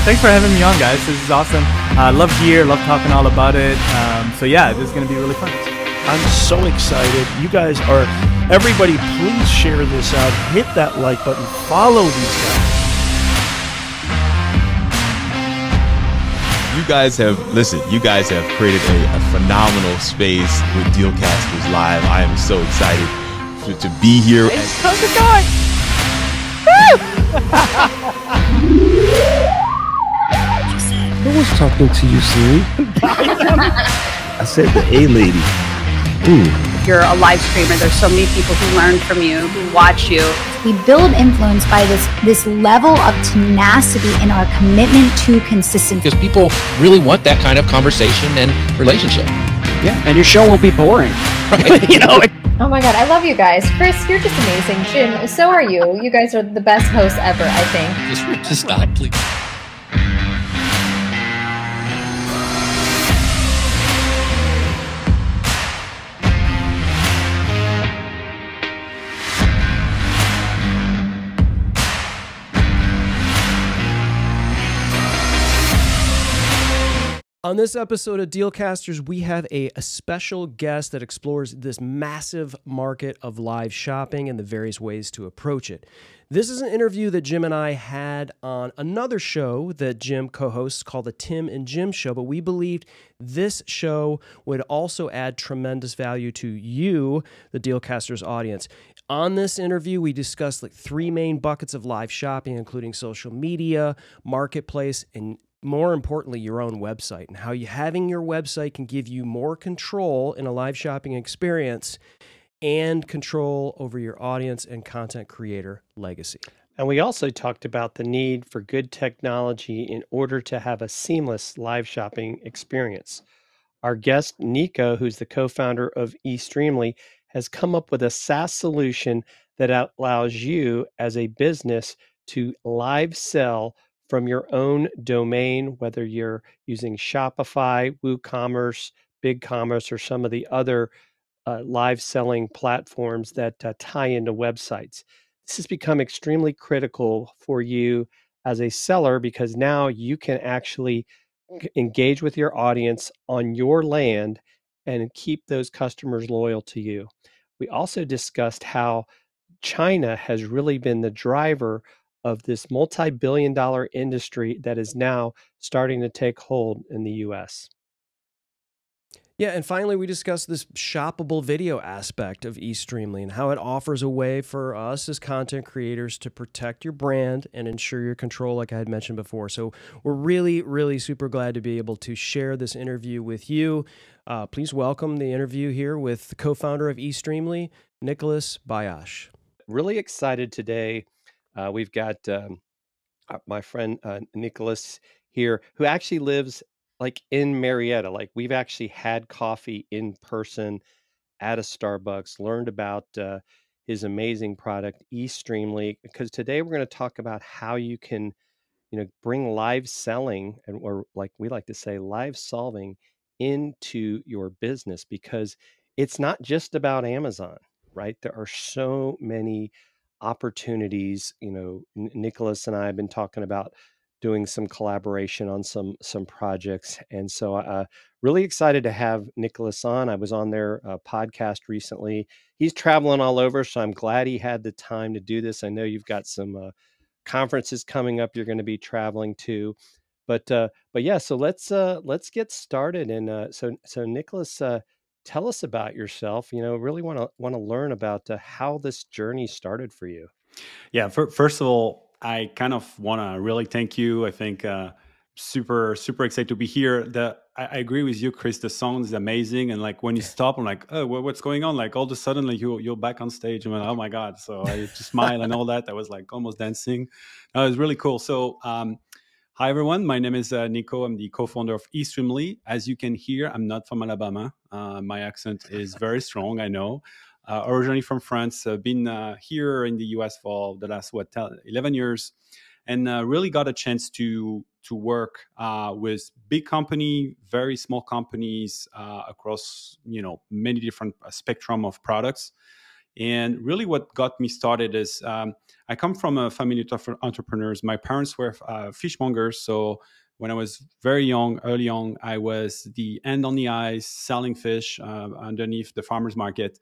Thanks for having me on, guys. This is awesome. Love gear, love talking all about it. So yeah, this is going to be really fun. I'm so excited. You guys are, everybody, please share this out. Hit that like button. Follow these guys. You guys have created a phenomenal space with Dealcasters Live. I am so excited to be here. How's it going? Who was talking to you, Siri? I said the A lady. You're a live streamer. There's so many people who learn from you, who watch you. We build influence by this level of tenacity in our commitment to consistency. Because people really want that kind of conversation and relationship. Yeah, and your show won't be boring. Right. You know. Oh my God, I love you guys. Chris, you're just amazing. Jim, so are you. You guys are the best hosts ever, I think. Just stop, please. On this episode of Dealcasters, we have a special guest that explores this massive market of live shopping and the various ways to approach it. This is an interview that Jim and I had on another show that Jim co-hosts called The Tim and Jim Show, but we believed this show would also add tremendous value to you, the Dealcasters audience. On this interview, we discussed like 3 main buckets of live shopping, including social media, marketplace, and more importantly, your own website, and how having your website can give you more control in a live shopping experience and control over your audience and content creator legacy. And we also talked about the need for good technology in order to have a seamless live shopping experience. Our guest, Nico, who's the co-founder of eStreamly, has come up with a SaaS solution that allows you as a business to live sell from your own domain, whether you're using Shopify, WooCommerce, BigCommerce, or some of the other live selling platforms that tie into websites. This has become extremely critical for you as a seller because now you can actually engage with your audience on your land and keep those customers loyal to you. We also discussed how China has really been the driver of this multi-billion-dollar industry that is now starting to take hold in the US. Yeah, and finally, we discussed this shoppable video aspect of eStreamly and how it offers a way for us as content creators to protect your brand and ensure your control, like I had mentioned before. So we're really, really super glad to be able to share this interview with you. Please welcome the interview here with the co-founder of eStreamly, Nicolas Bailliache. Really excited today. We've got my friend Nicolas here, who actually lives like in Marietta. Like we've actually had coffee in person at a Starbucks, learned about his amazing product, eStreamly, because today we're going to talk about how you can, bring live selling or like we like to say, live solving into your business, because it's not just about Amazon, right? There are so many opportunities. Nicolas and I have been talking about doing some collaboration on some projects, and so really excited to have Nicolas on. I was on their podcast recently. He's traveling all over, so I'm glad he had the time to do this. I know you've got some conferences coming up you're going to be traveling to, but yeah, so let's get started. And so Nicolas, tell us about yourself. Really want to learn about how this journey started for you. Yeah, first of all, I kind of want to really thank you. I think super excited to be here. I agree with you, Chris. The sound is amazing, and like when you stop, I'm like, oh, what's going on? Like all of a sudden, like you're back on stage. I'm like, oh my god! So I just smile and all that. I was like almost dancing. It was really cool. So hi everyone, my name is Nico. I'm the co-founder of eStreamly. As you can hear, I'm not from Alabama. My accent is very strong, I know. Originally from France, been here in the US for the last 11 years, and really got a chance to work with big company, very small companies across many different spectrum of products. And really what got me started is I come from a family of entrepreneurs. My parents were fishmongers. So when I was very young, early on, I was the end on the ice selling fish underneath the farmer's market.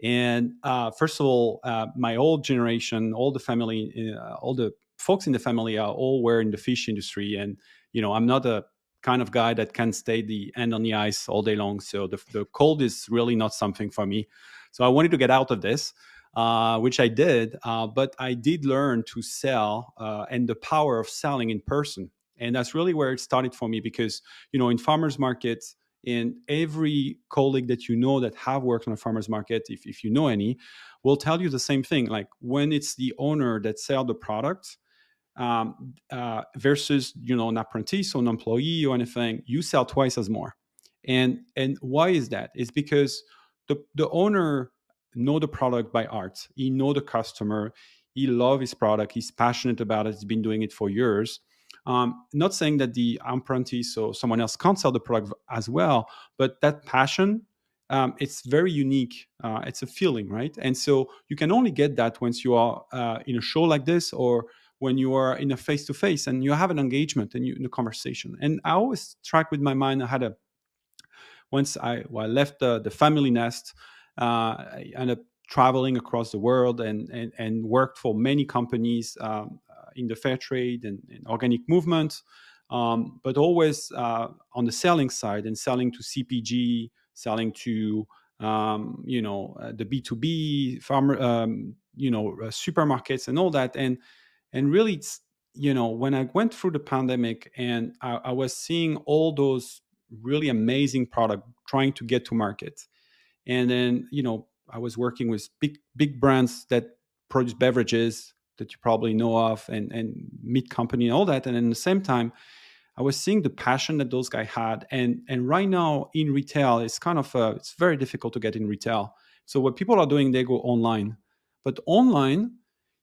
And first of all, my old generation, all the family, all the folks in the family are all were in the fish industry. And, I'm not a kind of guy that can stay the end on the ice all day long. So the cold is really not something for me. So I wanted to get out of this, which I did. But I did learn to sell and the power of selling in person. And that's really where it started for me because, in farmers markets, and every colleague that that have worked on a farmer's market, if you know any, will tell you the same thing. Like when it's the owner that sell the product versus an apprentice or an employee or anything, you sell twice as more. And why is that? It's because the owner know the product by heart. He know the customer. He love his product. He's passionate about it. He's been doing it for years. Not saying that the apprentice or someone else can't sell the product as well, but that passion, it's very unique. It's a feeling, right? And so you can only get that once you are in a show like this or when you are in a face-to-face and you have an engagement and in a conversation. And I always track with my mind. Once I left the family nest, I ended up traveling across the world and worked for many companies in the fair trade and organic movement, but always on the selling side and selling to CPG, selling to the B2B farmer, supermarkets and all that. And really, it's, when I went through the pandemic and I was seeing all those really amazing products trying to get to market, and then I was working with big brands that produce beverages that you probably know of and meat company and all that. And at the same time, I was seeing the passion that those guys had. And right now in retail, it's kind of it's very difficult to get in retail. So what people are doing, they go online. But online,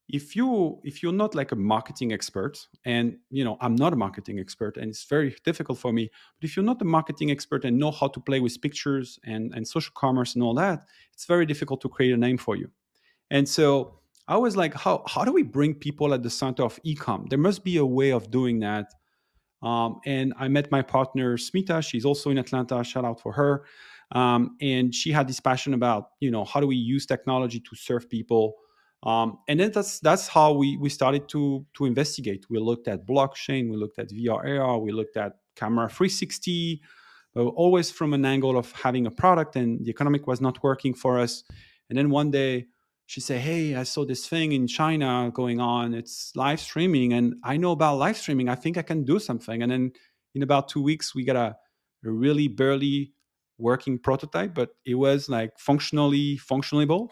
if you're not like a marketing expert, and I'm not a marketing expert, and it's very difficult for me. But if you're not a marketing expert and know how to play with pictures and social commerce and all that, it's very difficult to create a name for you. And so I was like, how do we bring people at the center of e-com? There must be a way of doing that. And I met my partner, Smita. She's also in Atlanta. Shout out for her. And she had this passion about, how do we use technology to serve people? And then that's how we started to investigate. We looked at blockchain. We looked at VR, AR. We looked at camera 360, but always from an angle of having a product, and the economic was not working for us. And then one day she said, hey, I saw this thing in China going on. It's live streaming. And I know about live streaming. I think I can do something. And then in about 2 weeks, we got a really barely working prototype, but it was like functionable.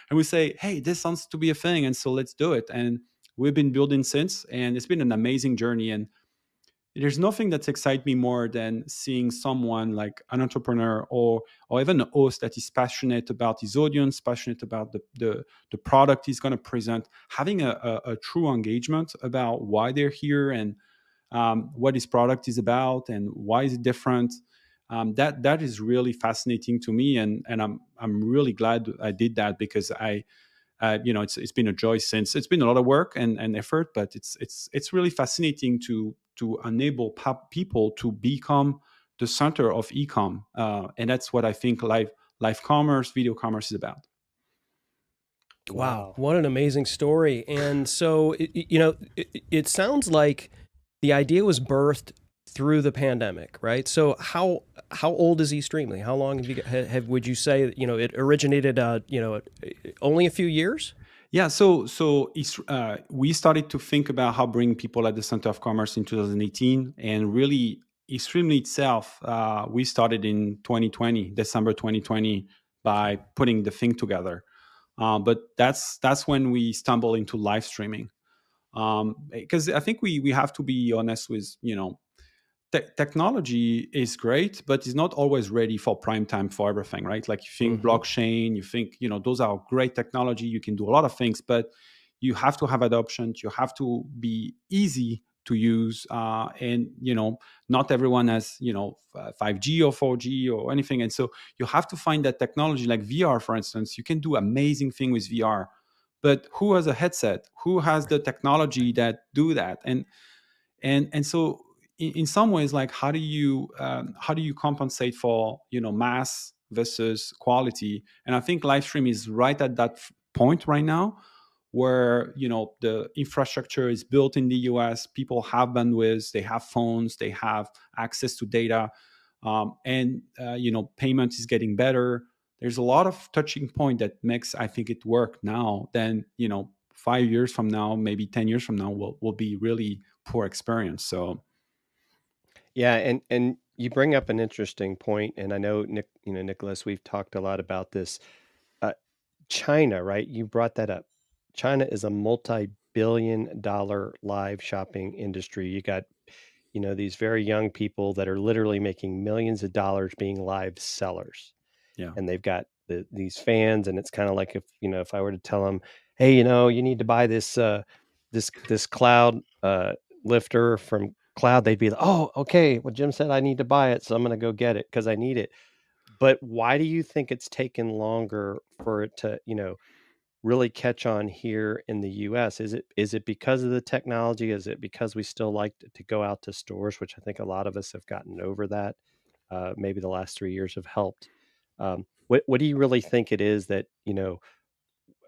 And we say, hey, this sounds to be a thing. And so let's do it. And we've been building since. And it's been an amazing journey. And there's nothing that excites me more than seeing someone like an entrepreneur or even a host that is passionate about his audience, passionate about the product he's going to present, having a true engagement about why they're here and what his product is about and why is it different. That is really fascinating to me, and I'm really glad I did that because it's been a joy since. It's been a lot of work and effort, but it's really fascinating to enable people to become the center of e-com, and that's what I think live commerce, video commerce is about. Wow, what an amazing story! And so it sounds like the idea was birthed through the pandemic, right? So how old is eStreamly? How long would you say it originated? Only a few years. Yeah, so we started to think about how bring people at the center of commerce in 2018, and really eStreamly itself, we started in 2020, December 2020, by putting the thing together. But that's when we stumbled into live streaming, because I think we have to be honest with technology is great, but it's not always ready for prime time for everything, right? Like you think blockchain, you think, those are great technology. You can do a lot of things, but you have to have adoption. You have to be easy to use, and not everyone has 5G or 4G or anything, and so you have to find that technology. Like VR, for instance, you can do amazing thing with VR, but who has a headset? Who has the technology that do that? And so in some ways, like how do you compensate for mass versus quality? And I think live stream is right at that point right now, where the infrastructure is built in the US. People have bandwidth, they have phones, they have access to data, and payment is getting better. There's a lot of touching point that makes, I think, it work now. Then 5 years from now, maybe 10 years from now, will be really poor experience. So yeah, and you bring up an interesting point, and I know Nicolas, we've talked a lot about this. China, right? You brought that up. China is a multi-billion-dollar live shopping industry. You got, these very young people that are literally making millions of dollars being live sellers. Yeah. And they've got these fans, and it's kind of like if I were to tell them, hey, you need to buy this this cloud lifter from Cloud, they'd be like, oh, okay. Well, Jim said I need to buy it, so I'm going to go get it because I need it. But why do you think it's taken longer for it to, really catch on here in the US? Is it because of the technology? Is it because we still like to go out to stores, which I think a lot of us have gotten over that? Maybe the last 3 years have helped. What do you really think it is that,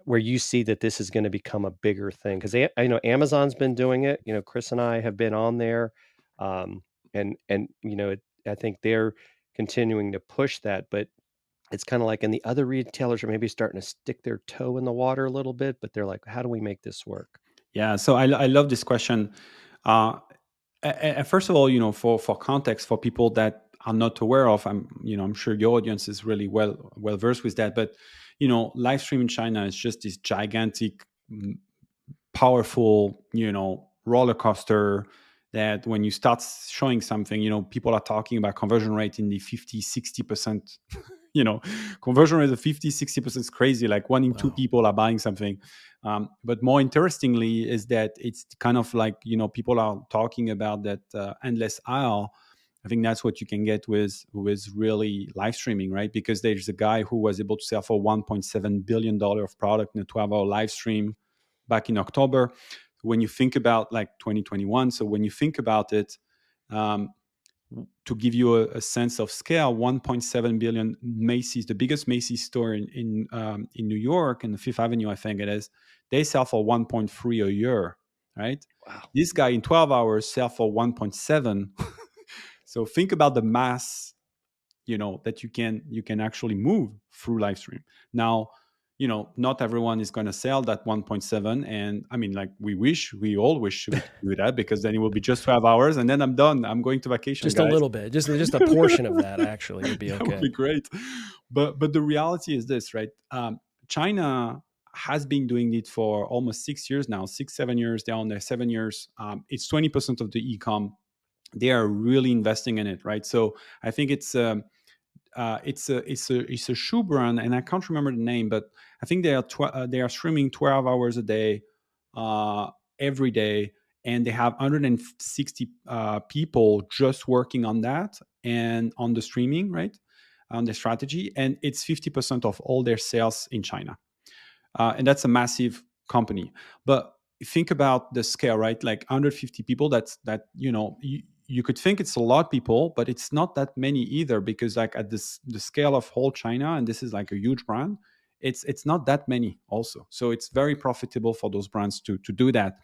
where you see that this is going to become a bigger thing? Because I know Amazon's been doing it. Chris and I have been on there, and I think they're continuing to push that. But it's kind of like, and the other retailers are maybe starting to stick their toe in the water a little bit, but they're like, how do we make this work? Yeah. So I love this question. First of all, for context, for people that are not aware of, I'm sure your audience is really well versed with that. But live stream in China is just this gigantic, powerful, roller coaster that when you start showing something, people are talking about conversion rate in the 50-60%. Conversion rate of 50-60% is crazy. Like 1 in 2 people are buying something. But more interestingly is that it's kind of like, people are talking about that endless aisle. I think that's what you can get with really live streaming, right? Because there's a guy who was able to sell for $1.7 billion of product in a 12-hour live stream back in October. When you think about like 2021, so when you think about it, to give you a sense of scale, 1.7 billion Macy's, the biggest Macy's store in New York, in the Fifth Avenue, I think it is, they sell for 1.3 a year, right? Wow. This guy in 12 hours sell for 1.7. So think about the mass, that you can actually move through live stream. Now, not everyone is going to sell that 1.7. And I mean, like we all wish we could do that, because then it will be just 12 hours and then I'm done. I'm going to vacation. Just guys. A little bit, just a portion of that actually would be okay. That would be great. But the reality is this, right? China has been doing it for almost 6 years now, 6-7 years. They're on their 7 years. It's 20% of the e-com. They are really investing in it, right? So I think it's a shoe brand, and I can't remember the name, but I think they are streaming 12 hours a day, every day, and they have 160 people just working on that and on the streaming, right, on the strategy, and it's 50% of all their sales in China, and that's a massive company. But think about the scale, right? Like 150 people. You could think it's a lot of people, but it's not that many either, because like at the scale of whole China, and this is like a huge brand, it's not that many also. So it's very profitable for those brands to do that.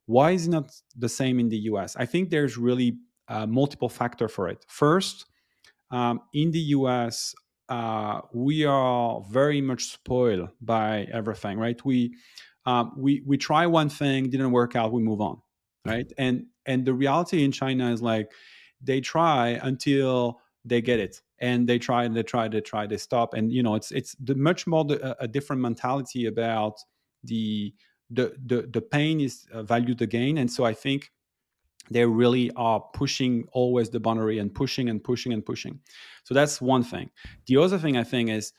Why is it not the same in the US? I think there's really multiple factors for it. First, in the US, we are very much spoiled by everything, right? We try one thing, didn't work out, we move on, right? And the reality in China is like they try until they get it, and they try, they stop, and it's much more a different mentality about the pain is valued again. And so I think they really are pushing always the boundary and pushing and pushing and pushing. So that's one thing. The other thing I think is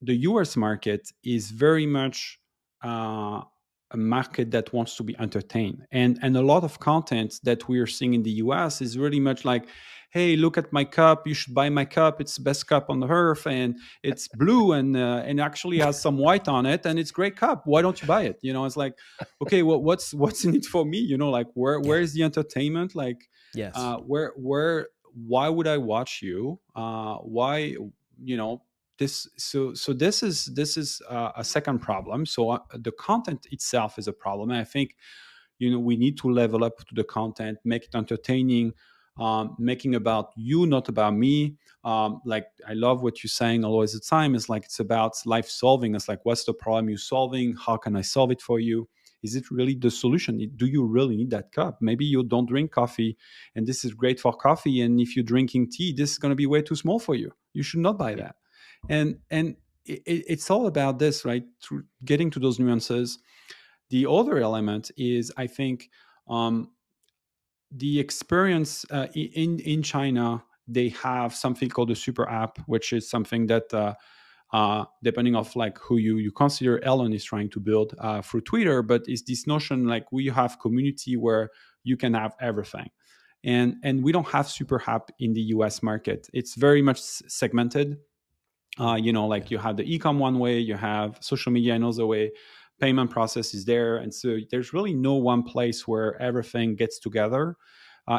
the US market is very much a market that wants to be entertained, and a lot of content that we are seeing in the US is really much like, hey, look at my cup, you should buy my cup, it's the best cup on the earth, and it's blue and actually has some white on it, and it's great cup, why don't you buy it? It's like, okay, well, what's in it for me? Like, where is the entertainment? Like, Yes. why would I watch you? Why, this this is a second problem. So the content itself is a problem, and I think we need to level up to the content, make it entertaining, making about you, not about me. Like, I love what you're saying always the time, is like, it's about life solving. It's like, what's the problem you're solving? How can I solve it for you? Is it really the solution? Do you really need that cup? Maybe you don't drink coffee, and this is great for coffee, and if you're drinking tea, this is going to be way too small for you. You should not buy that. And it's all about this, right? Through getting to those nuances. The other element is, I think, the experience in China. They have something called a super app, which is something that, depending of like who you consider, Elon is trying to build through Twitter. But it's this notion like, we have community where you can have everything. And we don't have super app in the US market. It's very much segmented. You have the e-com one way, you have social media another way, payment process is there. And so there's really no one place where everything gets together.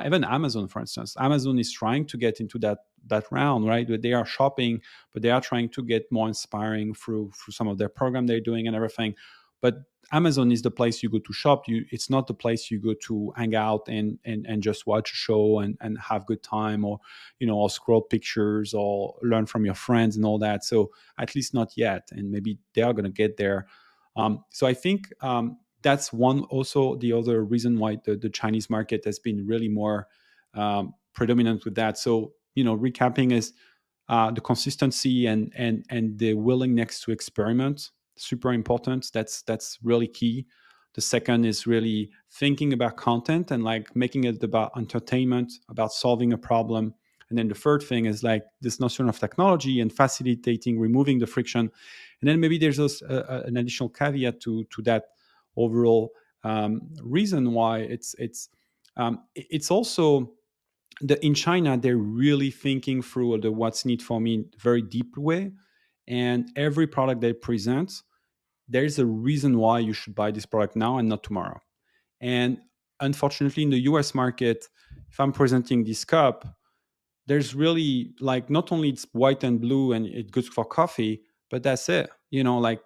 Even Amazon, for instance, Amazon is trying to get into that round, right? But they are shopping, but they are trying to get more inspiring through some of their program they're doing and everything. But Amazon is the place you go to shop. It's not the place you go to hang out and just watch a show and have good time, or or scroll pictures or learn from your friends and all that. So at least not yet, and maybe they are going to get there. So I think that's one, also the other reason why the Chinese market has been really more predominant with that. So recapping is the consistency and the willingness to experiment, super important. That's really key. The second is really thinking about content and like making it about entertainment, about solving a problem. And then the third thing is like this notion of technology and facilitating, removing the friction. And then maybe there's also an additional caveat to that overall reason why it's also in China, they're really thinking through the what's need for me very deep way. And every product they present, there's a reason why you should buy this product now and not tomorrow. And unfortunately, in the US market, if I'm presenting this cup, there's really like, not only it's white and blue and it's good for coffee, but that's it. Like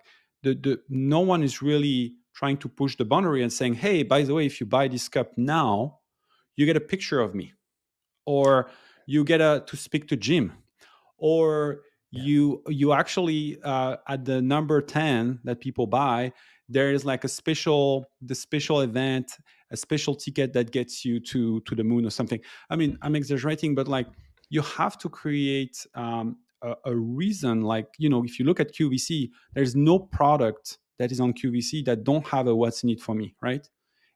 no one is really trying to push the boundary and saying, hey, by the way, if you buy this cup now, you get a picture of me, or you get to speak to Jim, or you actually at the number 10 that people buy, there is like the special event, a special ticket that gets you to the moon or something. I mean, I'm exaggerating, but like, you have to create a reason. Like, if you look at QVC, there's no product that is on QVC that don't have a what's in it for me, right?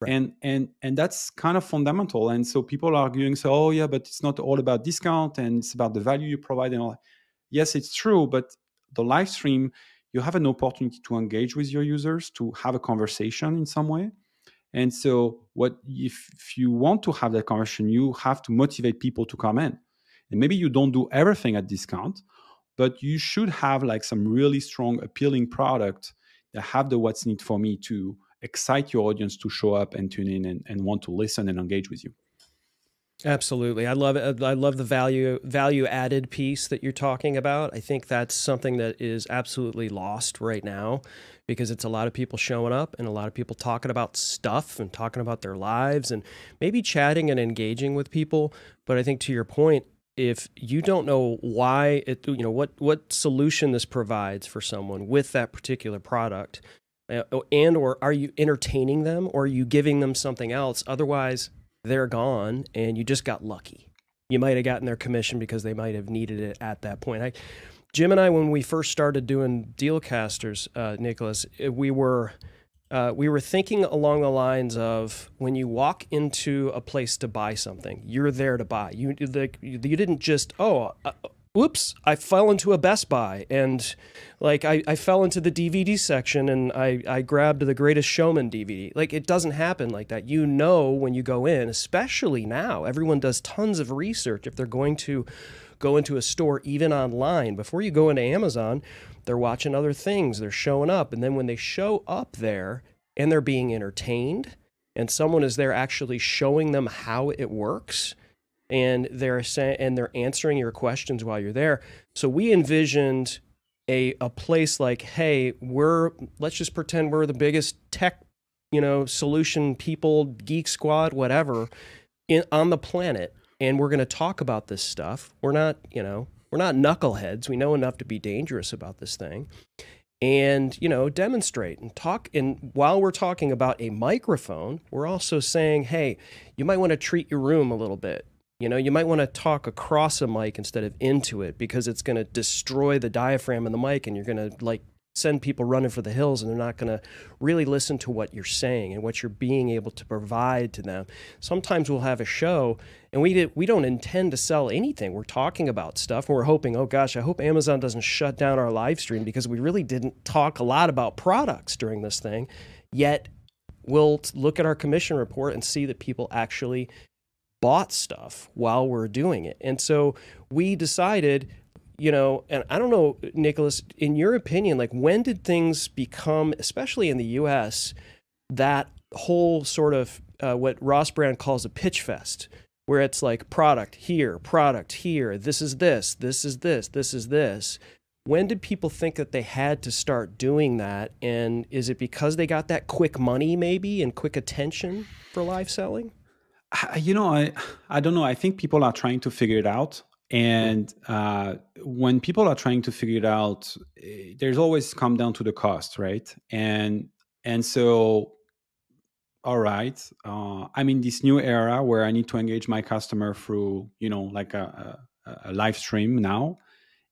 And that's kind of fundamental. And so people are arguing, so, oh yeah, but it's not all about discount and it's about the value you provide and all that. Yes, it's true, but the live stream, you have an opportunity to engage with your users, to have a conversation in some way. And so if you want to have that conversation, you have to motivate people to come in. And maybe you don't do everything at discount, but you should have like some really strong, appealing product that have the what's needed for me to excite your audience to show up and tune in and want to listen and engage with you. Absolutely. I love it. I love the value added piece that you're talking about. I think that's something that is absolutely lost right now, because it's a lot of people showing up and a lot of people talking about stuff and talking about their lives and maybe chatting and engaging with people. But I think, to your point, if you don't know why what solution this provides for someone with that particular product, and or are you entertaining them, or are you giving them something else? Otherwise, they're gone and you just got lucky. You might have gotten their commission because they might have needed it at that point. Jim and I, when we first started doing Dealcasters, Nicolas, we were thinking along the lines of, when you walk into a place to buy something, you're there to buy. You didn't just, whoops, I fell into a Best Buy and like I fell into the DVD section and I grabbed the Greatest Showman DVD. Like it doesn't happen like that. You know, when you go in, especially now, everyone does tons of research if they're going to go into a store, even online. Before you go into Amazon, they're watching other things, they're showing up. And then when they show up there and they're being entertained and someone is there actually showing them how it works, and they're answering your questions while you're there. So we envisioned a place like, hey, let's just pretend we're the biggest tech, solution people, geek squad, whatever, on the planet, and we're going to talk about this stuff. We're not knuckleheads. We know enough to be dangerous about this thing, and demonstrate and talk. And while we're talking about a microphone, we're also saying, hey, you might want to treat your room a little bit. You might want to talk across a mic instead of into it, because it's going to destroy the diaphragm in the mic, and you're going to send people running for the hills, and they're not going to really listen to what you're saying and what you're being able to provide to them. Sometimes we'll have a show and we don't intend to sell anything. We're talking about stuff and we're hoping, oh gosh, I hope Amazon doesn't shut down our live stream, because we really didn't talk a lot about products during this thing. Yet we'll look at our commission report and see that people actually bought stuff while we're doing it. And so we decided, and I don't know, Nicolas, in your opinion, when did things become, especially in the US, that whole sort of what Ross Brand calls a pitch fest, where it's like product here, this is this, this is this, this is this. When did people think that they had to start doing that? And is it because they got that quick money maybe and quick attention for live selling? I don't know. I think people are trying to figure it out. And when people are trying to figure it out, there's always come down to the cost, right? And so, all right, I'm in this new era where I need to engage my customer through, a live stream now.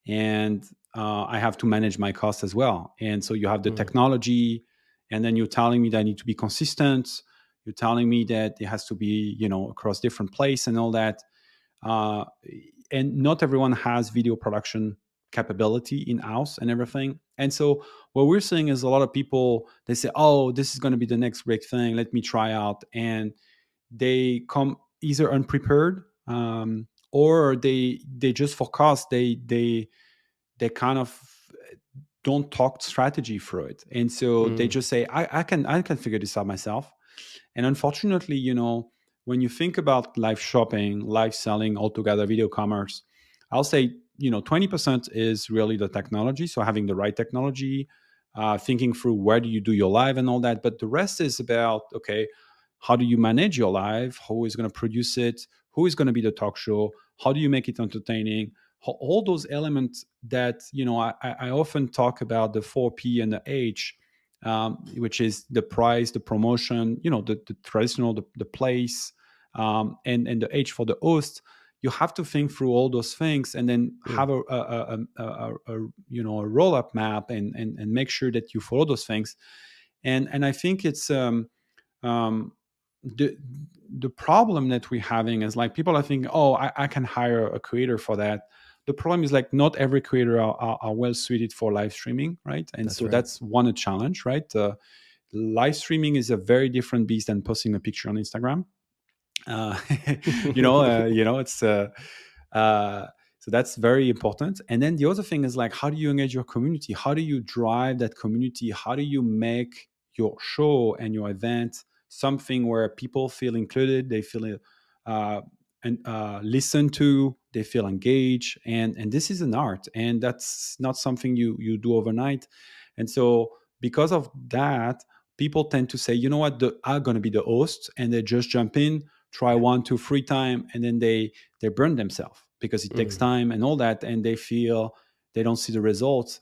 And I have to manage my costs as well. And so you have the technology, and then you're telling me that I need to be consistent. You're telling me that it has to be, across different places and all that. And not everyone has video production capability in-house and everything. And so what we're seeing is a lot of people, they say, oh, this is going to be the next big thing. Let me try out. And they come either unprepared, or they just for cost, they kind of don't talk strategy through it. And so they just say, I can figure this out myself. And unfortunately, when you think about live shopping, live selling, altogether video commerce, I'll say, 20% is really the technology. So having the right technology, thinking through where do you do your live and all that. But the rest is about, okay, how do you manage your live? Who is going to produce it? Who is going to be the talk show? How do you make it entertaining? All those elements that, I often talk about the 4P and the H, which is the price, the promotion, the traditional, the place, and the H for the host. You have to think through all those things, and then have a roll-up map, and make sure that you follow those things. And I think it's the problem that we're having is people are thinking, oh, I can hire a creator for that. The problem is not every creator are well suited for live streaming, right? And that's one challenge, right? Live streaming is a very different beast than posting a picture on Instagram. It's so that's very important. And then the other thing is how do you engage your community? How do you drive that community? How do you make your show and your event something where people feel included, they feel listened to, they feel engaged, and this is an art, and that's not something you do overnight. And so because of that, people tend to say, you know what, I'm going to be the host, and they just jump in, try 1, 2, 3 times, and then they burn themselves because it takes time and all that, and they feel they don't see the results.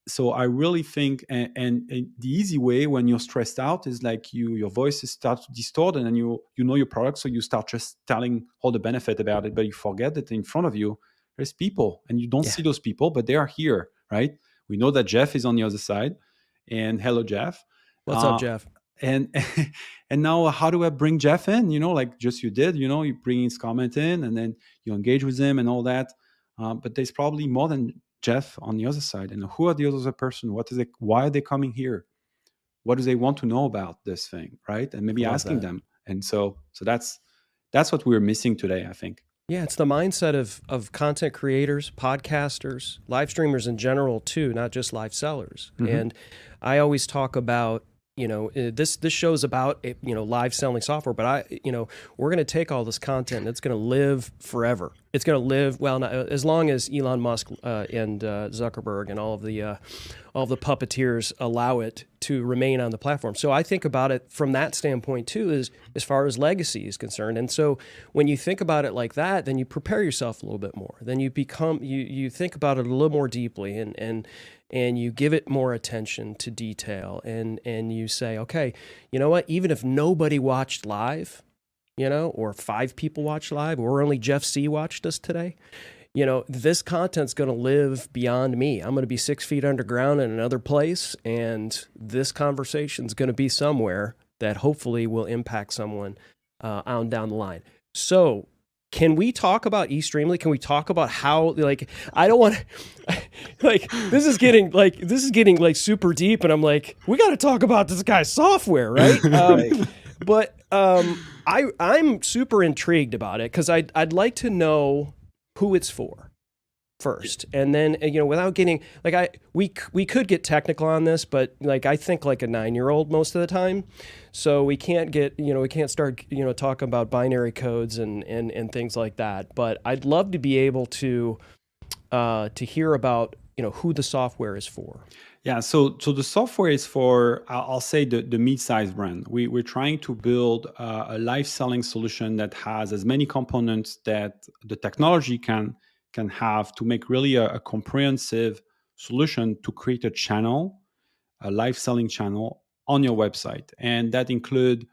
So I really think, and the easy way when you're stressed out is your voices start to distort, and then you know your product, so you start just telling all the benefit about it, but you forget that in front of you there's people, and you don't see those people, but they are here, right? We know that Jeff is on the other side, and hello, Jeff. What's up, Jeff? And now how do I bring Jeff in? Just you did, you bring his comment in, and then you engage with him and all that. but there's probably more than Jeff on the other side. And who are the other person? Why are they coming here? What do they want to know about this thing, right? And maybe asking them. And so that's what we're missing today, I think. Yeah, it's the mindset of content creators, podcasters, live streamers in general too, not just live sellers. And I always talk about, this show's about, live selling software, but we're going to take all this content and it's going to live forever. It's going to live, well, not, as long as Elon Musk and Zuckerberg and all of the puppeteers allow it to remain on the platform. So I think about it from that standpoint too, as far as legacy is concerned. And so when you think about it like that, then you prepare yourself a little bit more. Then you you think about it a little more deeply and you give it more attention to detail, and you say, okay, you know what, even if nobody watched live, or 5 people watched live, or only Jeff C watched us today, this content's going to live beyond me. I'm going to be 6 feet underground in another place, and this conversation's going to be somewhere that hopefully will impact someone on down the line. So can we talk about eStreamly? Can we talk about how, I don't want to, this is getting super deep, and I'm like, we got to talk about this guy's software, right? But I'm super intrigued about it, because I'd like to know who it's for first, and then without getting we could get technical on this, but I think like a 9-year-old most of the time, so we can't get we can't start talking about binary codes and things like that. But I'd love to be able to hear about who the software is for. Yeah, so the software is for, I'll say, the mid-sized brand. We're trying to build a live selling solution that has as many components that the technology can have to make really a comprehensive solution to create a channel, a live selling channel on your website. And that include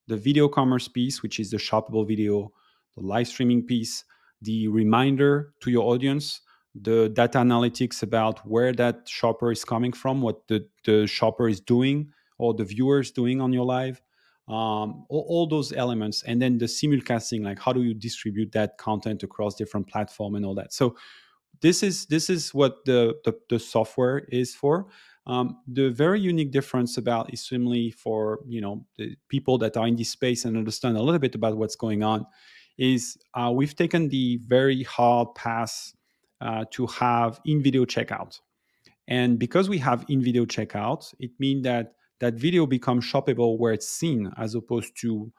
the video commerce piece, which is the shoppable video, the live streaming piece, the reminder to your audience, the data analytics about where that shopper is coming from, what the shopper is doing or the viewer is doing on your live, all those elements. And then the simulcasting, like how do you distribute that content across different platforms and all that. So this is what the software is for. The very unique difference about eStreamly for the people that are in this space and understand a little bit about what's going on is we've taken the very hard path to have in-video checkout. And because we have in-video checkout, it means that video becomes shoppable where it's seen, as opposed to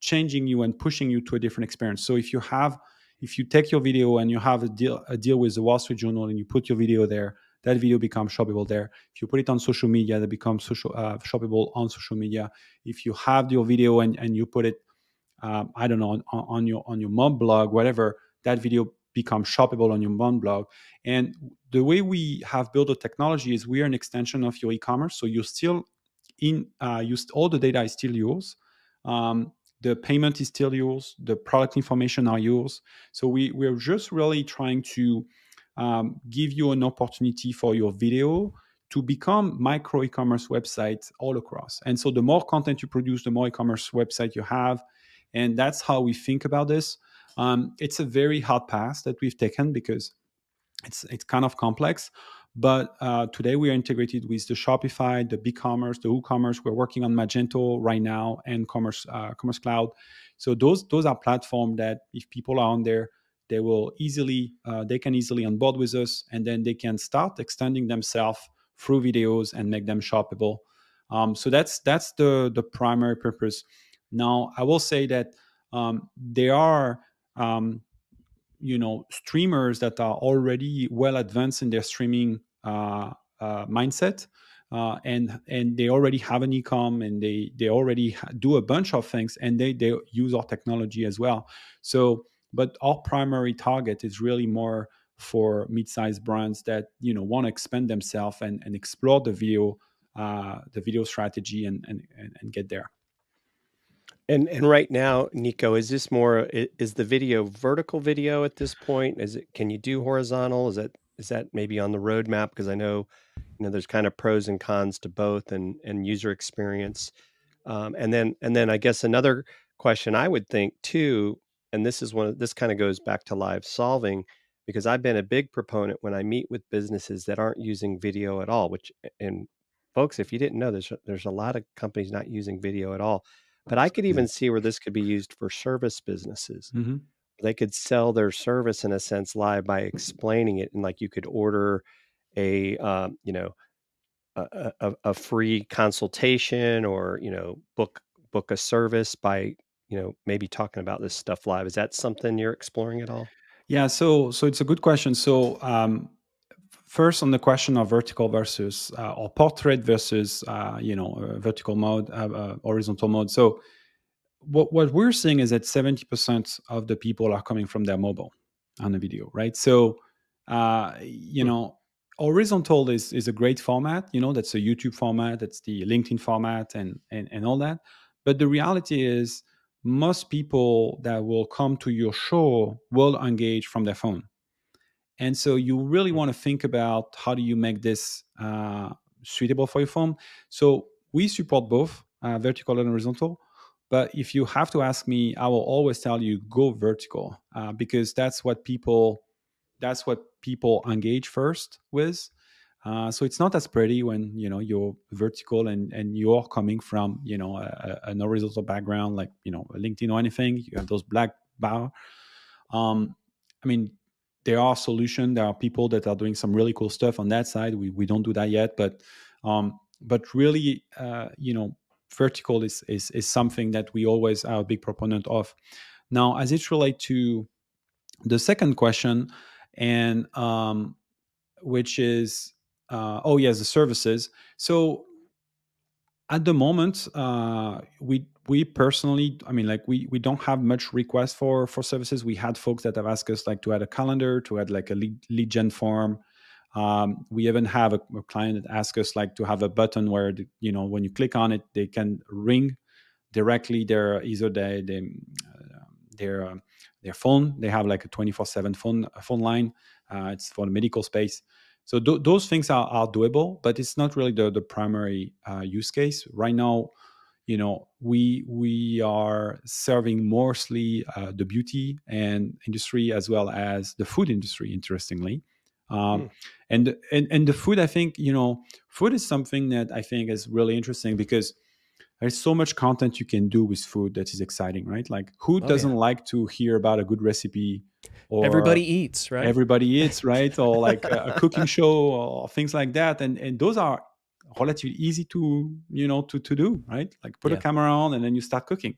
changing you and pushing you to a different experience. So if you take your video and you have a deal with the Wall Street Journal and you put your video there, that video becomes shoppable there. If you put it on social media, that becomes shoppable on social media. If you have your video and you put it, I don't know, on your mom blog, whatever, that video becomes shoppable on your mom blog. And the way we have built the technology is we are an extension of your e-commerce. So you're still all the data is still yours. The payment is still yours. The product information are yours. So we're just really trying to give you an opportunity for your video to become micro e-commerce websites all across. And so the more content you produce, the more e-commerce website you have. And that's how we think about this. It's a very hard path that we've taken because it's kind of complex. But today we are integrated with the Shopify, the BigCommerce, the WooCommerce. We're working on Magento right now and Commerce Cloud. So those are platforms that if people are on there, they can easily onboard with us, and then they can start extending themselves through videos and make them shoppable. So that's the primary purpose. Now, I will say that there are streamers that are already well advanced in their streaming mindset, and they already have an e-com, and they already do a bunch of things, and they use our technology as well. So, but our primary target is really more for mid-sized brands that want to expand themselves and explore the video strategy and get there. And right now, Nico, is this more, is the video vertical video at this point? Can you do horizontal? Is that maybe on the roadmap? Because I know, there's kind of pros and cons to both, and user experience. And then I guess another question I would think too, and this kind of goes back to live solving. because I've been a big proponent when I meet with businesses that aren't using video at all, which, and folks, if you didn't know, there's a lot of companies not using video at all. But I could even see where this could be used for service businesses. Mm-hmm. They could sell their service in a sense live by explaining it, and like you could order a a free consultation, or book a service by maybe talking about this stuff live. Is that something you're exploring at all? Yeah, so it's a good question. So first, on the question of vertical versus or portrait versus vertical mode, horizontal mode. So what we're seeing is that 70% of the people are coming from their mobile on the video, right? So horizontal is a great format. That's a YouTube format, that's the LinkedIn format, and all that. But the reality is, most people that will come to your show will engage from their phone. And so you really want to think about, how do you make this suitable for your phone? So we support both vertical and horizontal. But if you have to ask me, I will always tell you, go vertical, because that's what people engage first with. So it's not as pretty when you're vertical and you're coming from an horizontal background, like LinkedIn or anything. You have those black bar. I mean, there are solutions. There are people that are doing some really cool stuff on that side. We don't do that yet, but really, vertical is something that we always are a big proponent of. Now, as it relates to the second question, and which is the services. So at the moment, we personally, we don't have much requests for services. We had folks that have asked us, like, to add a calendar, to add like a lead gen form. We even have a client that asks us, like, to have a button where when you click on it, they can ring directly their phone. They have like a 24/7 phone line. It's for the medical space. So those things are doable, but it's not really the primary use case right now. We are serving mostly the beauty and industry, as well as the food industry, interestingly. And the food, I think, food is something that I think is really interesting, because there's so much content you can do with food that is exciting, right? Like, who doesn't like to hear about a good recipe? Or everybody eats, right? Everybody eats, right? Or like a cooking show or things like that. And those are relatively easy to do, right? Like, put a camera on and then you start cooking.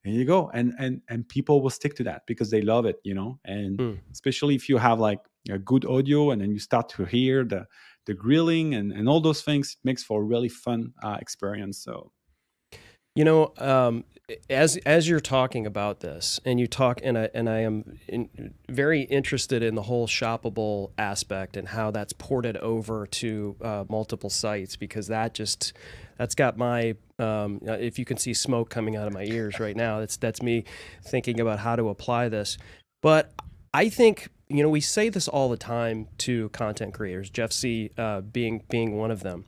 And you go. And people will stick to that because they love it, and especially if you have like a good audio, and then you start to hear the grilling and all those things, it makes for a really fun experience. So as you're talking about this, and you talk, and I am very interested in the whole shoppable aspect and how that's ported over to multiple sites, because that's got my if you can see smoke coming out of my ears right now, that's me thinking about how to apply this. But I think we say this all the time to content creators, Jeff C. Being one of them.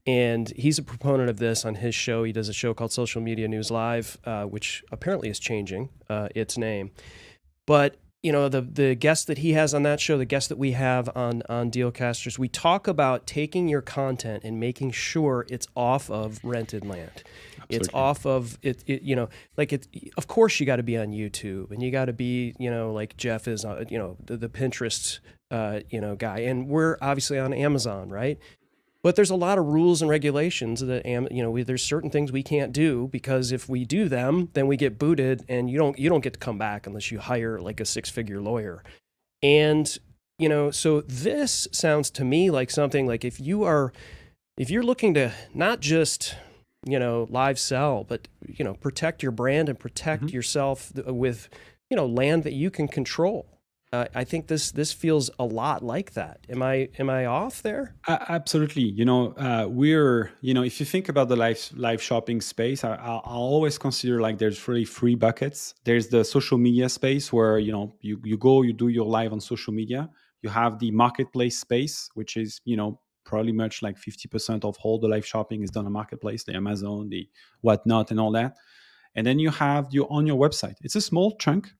And he's a proponent of this on his show. He does a show called Social Media News Live, which apparently is changing its name. But the guests that he has on that show, the guests that we have on Dealcasters, we talk about taking your content and making sure it's off of rented land. Absolutely. It's off of it. Of course, you got to be on YouTube, and you got to be, like Jeff is, the Pinterest, guy, and we're obviously on Amazon, right? But there's a lot of rules and regulations that there's certain things we can't do, because if we do them, then we get booted, and you don't get to come back unless you hire like a 6-figure lawyer. And so this sounds to me like something like, if you're looking to not just live sell, but protect your brand and protect yourself with land that you can control. I think this feels a lot like that. Am I off there? Absolutely. We're if you think about the live shopping space, I'll always consider, like, there's really 3 buckets. There's the social media space, where you go, you do your live on social media. You have the marketplace space, which is probably much like 50% of all the live shopping is done on marketplace, the Amazon, the whatnot, and all that. And then you have on your website. It's a small chunk.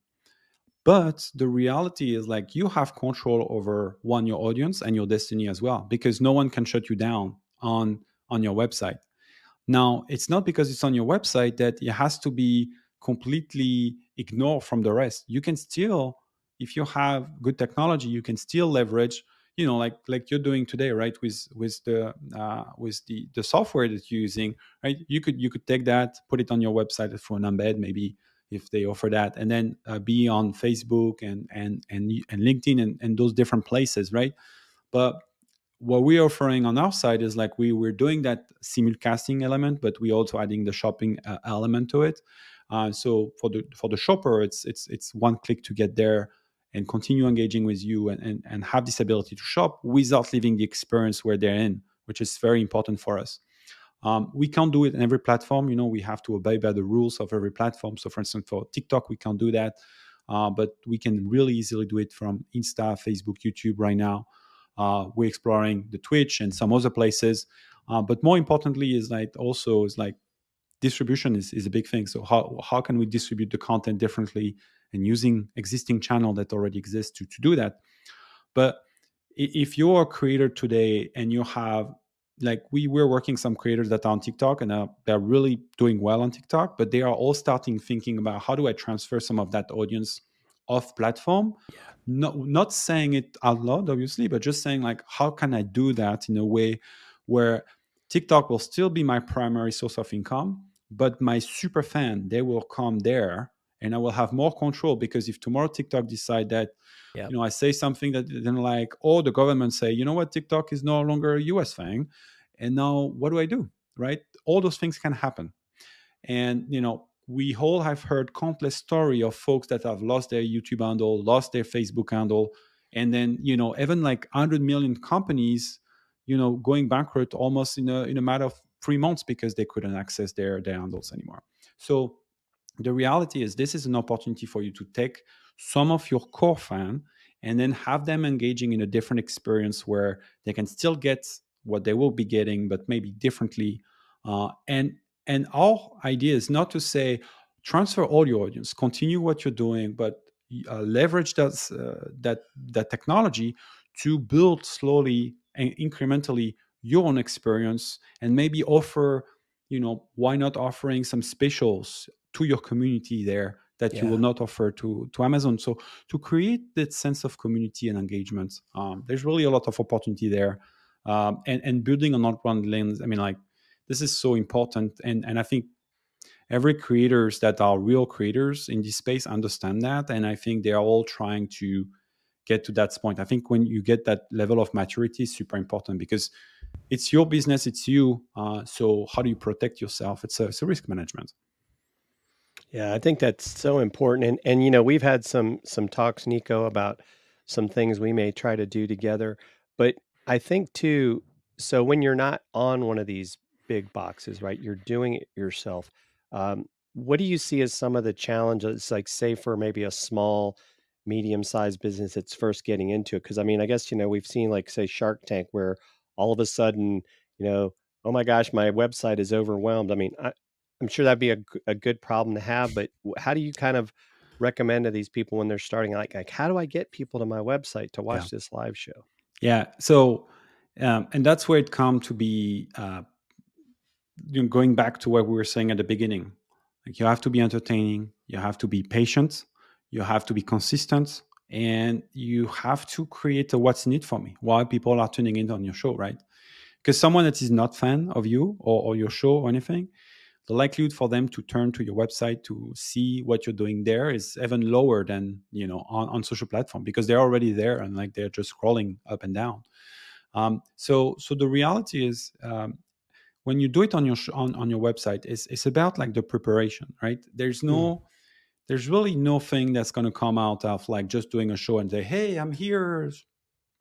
But the reality is like you have control over one, your audience and your destiny as well, because no one can shut you down on your website. Now, it's not because it's on your website that it has to be completely ignored from the rest. You can still, if you have good technology, you can still leverage, like you're doing today, right? With the software that you're using, right? You could take that, put it on your website for an embed, maybe if they offer that, and then be on Facebook and LinkedIn and those different places, right? But what we're offering on our side is like we're doing that simulcasting element, but we're also adding the shopping element to it. So for the shopper, it's one click to get there and continue engaging with you and have this ability to shop without leaving the experience where they're in, which is very important for us. We can't do it in every platform. We have to obey by the rules of every platform. So, for instance, for TikTok, we can't do that, but we can really easily do it from Insta, Facebook, YouTube right now. We're exploring the Twitch and some other places, but more importantly, is like distribution is a big thing. So how can we distribute the content differently and using existing channel that already exists to do that? But if you're a creator today and you have, like we're working some creators that are on TikTok and they're really doing well on TikTok, but they are all starting thinking about how do I transfer some of that audience off platform. Not saying it out loud, obviously, but just saying like, how can I do that in a way where TikTok will still be my primary source of income, but my super fan, they will come there and I will have more control, because if tomorrow TikTok decide that, I say something that they don't like, or the government say, you know what, TikTok is no longer a US thing, and now what do I do, right? All those things can happen. And, we all have heard countless story of folks that have lost their YouTube handle, lost their Facebook handle, and then, even like 100 million companies, going bankrupt almost in a matter of 3 months because they couldn't access their handles anymore. So the reality is this is an opportunity for you to take some of your core fan and then have them engaging in a different experience where they can still get what they will be getting, but maybe differently. And our idea is not to say transfer all your audience, continue what you're doing, but leverage that technology to build slowly and incrementally your own experience, and maybe offer, why not offering some specials to your community there that you will not offer to Amazon. So to create that sense of community and engagement, there's really a lot of opportunity there. And building an outbound lens, I mean, like, this is so important. And I think every creators that are real creators in this space understand that. And I think they are all trying to get to that point. I think when you get that level of maturity is super important, because it's your business, it's you. So how do you protect yourself? It's a risk management. Yeah, I think that's so important. And we've had some talks, Nico, about some things we may try to do together. But I think too, so when you're not on one of these big boxes, right, you're doing it yourself. What do you see as some of the challenges, like say for maybe a small, medium-sized business that's first getting into it? Because I mean, I guess, we've seen like say Shark Tank, where all of a sudden, oh my gosh, my website is overwhelmed. I mean, I'm sure that'd be a good problem to have, but how do you kind of recommend to these people when they're starting? Like how do I get people to my website to watch this live show? Yeah. So, and that's where it comes to be, going back to what we were saying at the beginning. Like, you have to be entertaining, you have to be patient, you have to be consistent, and you have to create a what's in it for me, why people are tuning in on your show, right? Because someone that is not fan of you or your show or anything, the likelihood for them to turn to your website to see what you're doing there is even lower than, on social platform, because they're already there and like they're just scrolling up and down. So the reality is, when you do it on your on your website, it's about like the preparation, right? There's really no thing that's going to come out of like just doing a show and say, hey, I'm here.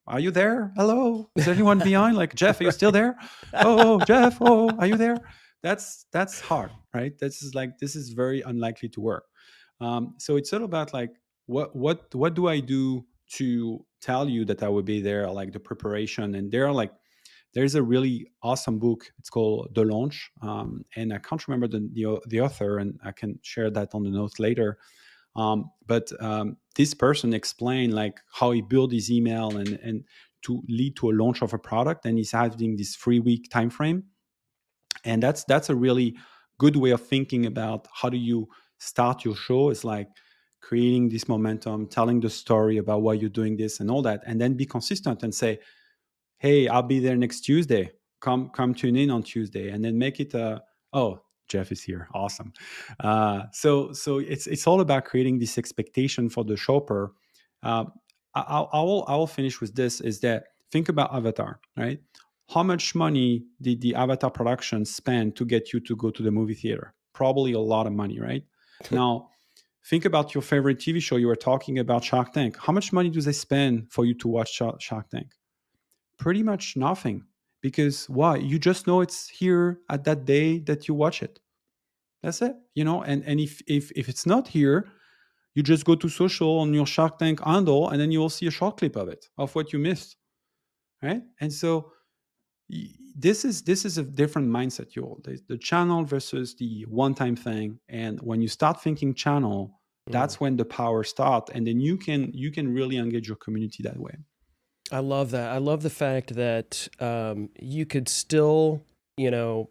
Are you there? Hello? Is anyone behind? Like, Jeff, are you still there? Oh, Jeff, are you there? That's hard, right? This is very unlikely to work. So it's all about like, what do I do to tell you that I will be there? Like the preparation, and there's a really awesome book. It's called The Launch, and I can't remember the author, and I can share that on the notes later. But this person explained like how he built his email and to lead to a launch of a product, and he's having this 3-week time frame. And that's a really good way of thinking about how do you start your show. It's like creating this momentum, telling the story about why you're doing this and all that, and then be consistent and say, hey, I'll be there next Tuesday. Come tune in on Tuesday, and then make it oh, Jeff is here. Awesome. So it's all about creating this expectation for the shopper. I will finish with this, is that think about Avatar, right? How much money did the Avatar production spend to get you to go to the movie theater? Probably a lot of money, right? Now, think about your favorite TV show. You were talking about Shark Tank. How much money do they spend for you to watch Shark Tank? Pretty much nothing. Because why? You just know it's here at that day that you watch it. That's it, you know. And if it's not here, you just go to social on your Shark Tank handle, and then you will see a short clip of it, of what you missed, right? And so this is a different mindset. The channel versus the one-time thing. And when you start thinking channel, that's when the power starts, and then you can really engage your community that way. I love that. I love the fact that you could still, you know,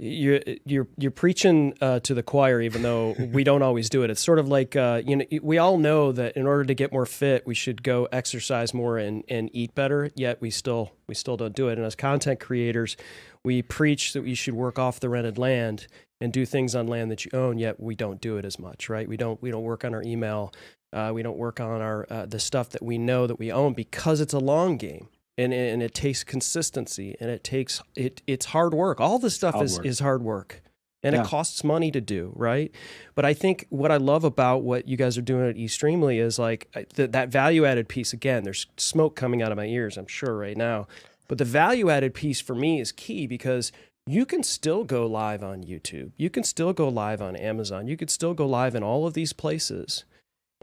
you're preaching to the choir, even though we don't always do it. It's sort of like you know, we all know that in order to get more fit, we should go exercise more and eat better. Yet we still don't do it. And as content creators, we preach that you should work off the rented land and do things on land that you own. Yet we don't do it as much, right? We don't work on our email. We don't work on our the stuff that we know that we own, because it's a long game. And it takes consistency, and it's hard work. All this stuff is hard work, and it costs money to do, right? But I think what I love about what you guys are doing at eStreamly is like that value added piece. Again, there's smoke coming out of my ears, I'm sure right now, but the value added piece for me is key, because you can still go live on YouTube, you can still go live on Amazon, you could still go live in all of these places,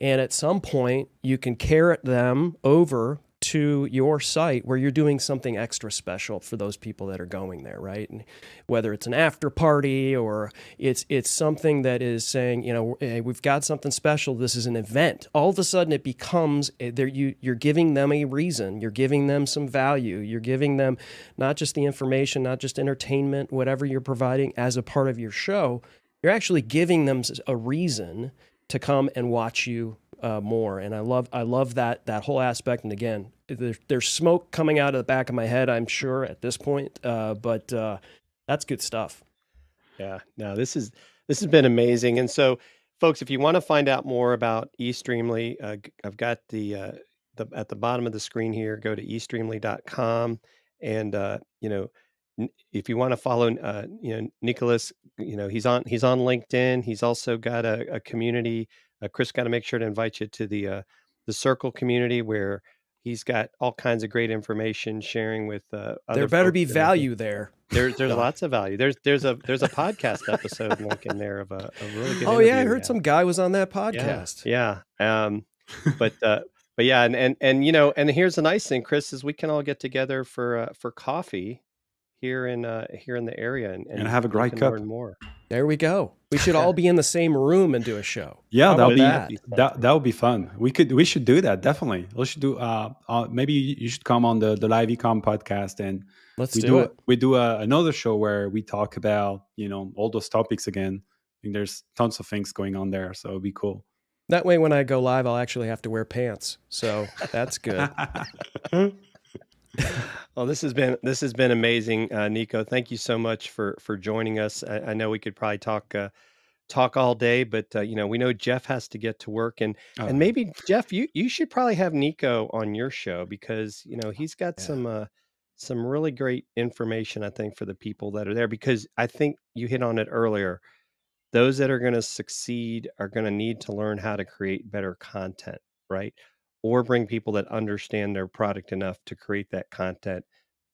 and at some point you can carrot them over to your site where you're doing something extra special for those people that are going there, right? And whether it's an after party or it's something that is saying, you know, hey, we've got something special, this is an event. All of a sudden it becomes, you're giving them a reason, you're giving them some value, you're giving them not just the information, not just entertainment, whatever you're providing as a part of your show, you're actually giving them a reason to come and watch you more. And I love that whole aspect. And again, there's smoke coming out of the back of my head, I'm sure, at this point. But that's good stuff. Yeah, no, this has been amazing. And so, folks, if you want to find out more about eStreamly, I've got the at the bottom of the screen here. Go to eStreamly.com, and you know, if you want to follow, you know, Nicolas, you know, he's on LinkedIn. He's also got a community. Chris, got to make sure to invite you to the Circle community, where he's got all kinds of great information sharing with other. There better be value there. There's lots of value. There's a podcast episode link in there of a really good. Oh yeah, I heard some guy was on that podcast. Yeah. But yeah, and you know, and here's the nice thing, Chris, is we can all get together for coffee here in the area and have a great cup. Learn more. There we go. We should all be in the same room and do a show. Yeah, that would be fun. We should do that, definitely. We should do maybe you should come on the Live Ecom podcast, and let's do it. We do another show where we talk about, you know, all those topics again. I think there's tons of things going on there, so it'd be cool. That way when I go live, I'll actually have to wear pants. So that's good. Well, this has been amazing, Nico. Thank you so much for joining us. I know we could probably talk all day, but you know, we know Jeff has to get to work, and maybe Jeff, you should probably have Nico on your show, because you know he's got some really great information, I think, for the people that are there, because I think you hit on it earlier. Those that are going to succeed are going to need to learn how to create better content, right? Or bring people that understand their product enough to create that content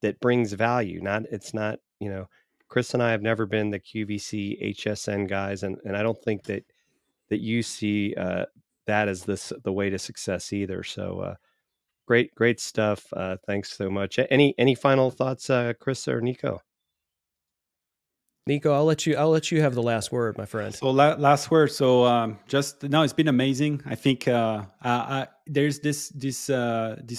that brings value. It's not, you know, Chris and I have never been the QVC HSN guys, and I don't think that you see that as the way to success either. So great stuff. Thanks so much. Any final thoughts, Chris or Nico? Nico, I'll let you have the last word, my friend. So last word. So just no, it's been amazing. I think there's this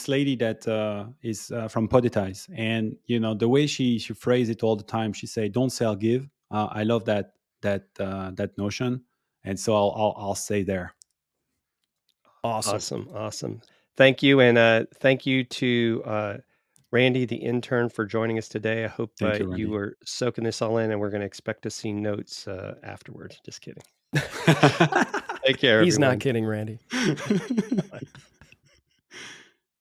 lady that is from Podetize, and the way she phrased it all the time. She say, "Don't sell, give." I love that notion, and so I'll say there. Awesome. Thank you, and thank you to Randy, the intern, for joining us today. I hope you were soaking this all in, and we're going to expect to see notes afterwards. Just kidding. Take care, He's everyone. not kidding, Randy.